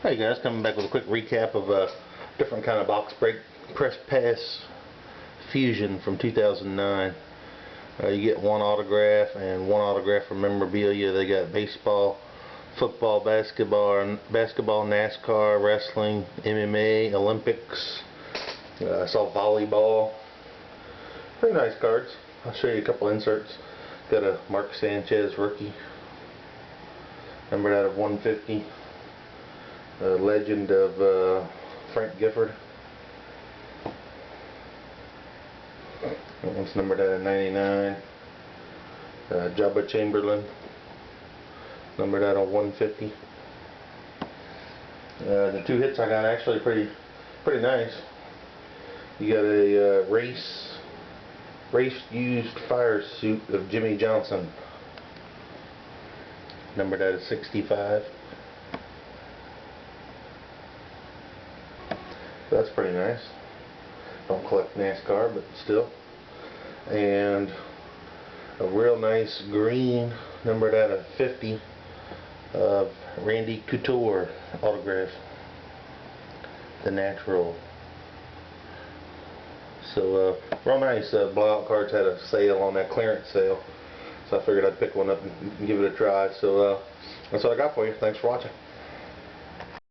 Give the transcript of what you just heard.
Hey guys, coming back with a quick recap of a different kind of box break press pass fusion from 2009. You get one autograph and one autograph for memorabilia. They got baseball, football, basketball, NASCAR, wrestling, MMA, Olympics. I saw volleyball. Pretty nice cards. I'll show you a couple inserts. Got a Mark Sanchez rookie, numbered out of 150. Legend of Frank Gifford. That one's numbered out of 99. Jabba Chamberlain, numbered out of 150. The two hits I got actually pretty nice. You got a race used fire suit of Jimmy Johnson, numbered out of 65. That's pretty nice. Don't collect NASCAR, but still. And a real nice green, numbered out of 50, of Randy Couture autograph, the natural. So real nice. Blowout cards had a sale on that clearance sale, so I figured I'd pick one up and give it a try. So that's what I got for you. Thanks for watching.